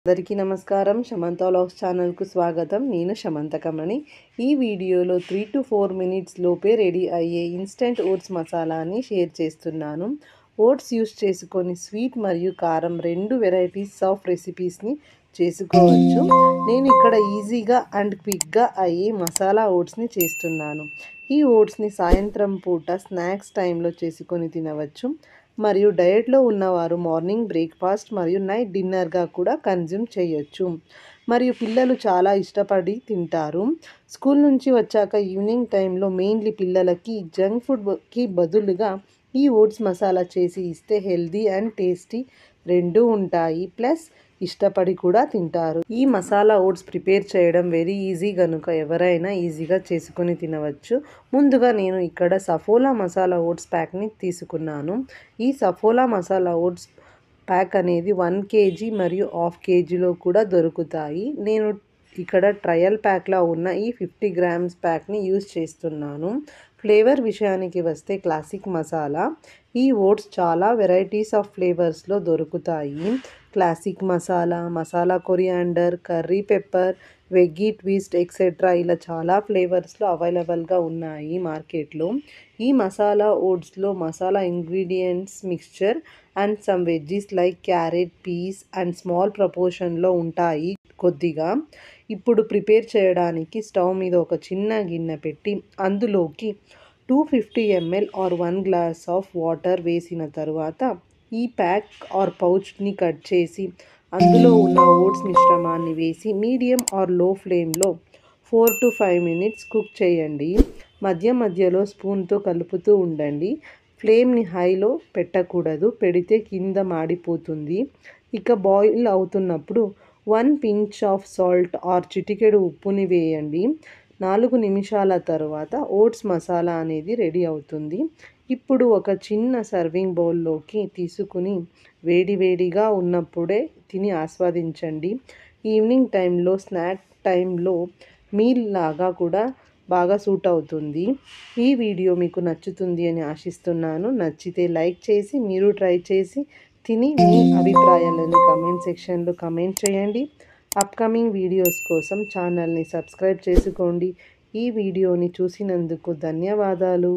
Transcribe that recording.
అందరికీ నమస్కారం. శమంత వ్లాగ్స్ ఛానల్కు స్వాగతం. నేను శమంతకమణి. ఈ వీడియోలో 3 to 4 మినిట్స్ లోపే రెడీ అయ్యే ఇన్స్టెంట్ ఓట్స్ మసాలాని షేర్ చేస్తున్నాను. ఓట్స్ యూస్ చేసుకొని స్వీట్ మరియు కారం 2 వెరైటీస్ ఆఫ్ రెసిపీస్ని చేసుకోవచ్చు. నేను ఇక్కడ ఈజీగా అండ్ క్విక్గా అయ్యే మసాలా ఓట్స్ని చేస్తున్నాను. ఈ ఓట్స్ని సాయంత్రం పూట స్నాక్స్ టైంలో చేసుకొని తినవచ్చు. మరియు డయట్లో ఉన్నవారు మార్నింగ్ బ్రేక్ఫాస్ట్ మరియు నైట్ డిన్నర్గా కూడా కన్జ్యూమ్ చేయొచ్చు. మరియు పిల్లలు చాలా ఇష్టపడి తింటారు. స్కూల్ నుంచి వచ్చాక ఈవినింగ్ టైంలో మెయిన్లీ పిల్లలకి జంక్ ఫుడ్కి బదులుగా ఈ ఓట్స్ మసాలా చేసి ఇస్తే హెల్దీ అండ్ టేస్టీ రెండూ ఉంటాయి. ప్లస్ ఇష్టపడి కూడా తింటారు. ఈ మసాలా ఓట్స్ ప్రిపేర్ చేయడం వెరీ ఈజీ కనుక ఎవరైనా ఈజీగా చేసుకొని తినవచ్చు. ముందుగా నేను ఇక్కడ సఫోలా మసాలా ఓట్స్ ప్యాక్ని తీసుకున్నాను. ఈ సఫోలా మసాలా ఓట్స్ ప్యాక్ అనేది 1 kg మరియు 1/2 kgలో కూడా దొరుకుతాయి. నేను ఇక్కడ ట్రయల్ ప్యాక్లా ఉన్న ఈ 50 grams ప్యాక్ని యూజ్ చేస్తున్నాను. ఫ్లేవర్ విషయానికి వస్తే క్లాసిక్ మసాలా. ఈ ఓట్స్ చాలా వెరైటీస్ ఆఫ్ ఫ్లేవర్స్లో దొరుకుతాయి. Classic masala, masala coriander, curry pepper, veggie twist etcetera ఇలా చాలా ఫ్లేవర్స్లో అవైలబుల్గా ఉన్నాయి మార్కెట్లో. ఈ మసాలా ఓట్స్లో masala ingredients mixture and some veggies like carrot, peas and small ప్రపోర్షన్లో ఉంటాయి కొద్దిగా. ఇప్పుడు ప్రిపేర్ చేయడానికి స్టవ్ మీద ఒక చిన్న గిన్నె పెట్టి అందులోకి 250 ml or 1 glass of water వేసిన తర్వాత ఈ ప్యాక్ ఆర్ పౌచ్ని కట్ చేసి అందులో ఉన్న ఓట్స్ మిశ్రమాన్ని వేసి మీడియం ఆర్ లో ఫ్లేమ్లో 4 to 5 minutes కుక్ చేయండి. మధ్య మధ్యలో స్పూన్తో కలుపుతూ ఉండండి. ఫ్లేమ్ని హైలో పెట్టకూడదు, పెడితే కింద మాడిపోతుంది. ఇక బాయిల్ అవుతున్నప్పుడు 1 pinch ఆఫ్ సాల్ట్ ఆర్ చిటికెడు ఉప్పుని వేయండి. 4 నిమిషాల తర్వాత ఓట్స్ మసాలా అనేది రెడీ అవుతుంది. ఇప్పుడు ఒక చిన్న సర్వింగ్ బౌల్లోకి తీసుకుని వేడివేడిగా ఉన్నప్పుడే తిని ఆస్వాదించండి. ఈవినింగ్ టైంలో స్నాక్ టైంలో మీల్ లాగా కూడా బాగా సూట్ అవుతుంది. ఈ వీడియో మీకు నచ్చుతుంది అని ఆశిస్తున్నాను. నచ్చితే లైక్ చేసి మీరు ట్రై చేసి తిని మీ అభిప్రాయాలని కామెంట్ సెక్షన్లో కామెంట్ చేయండి. అప్కమింగ్ వీడియోస్ కోసం ఛానల్ని సబ్స్క్రైబ్ చేసుకోండి. ఈ వీడియోని చూసినందుకు ధన్యవాదాలు.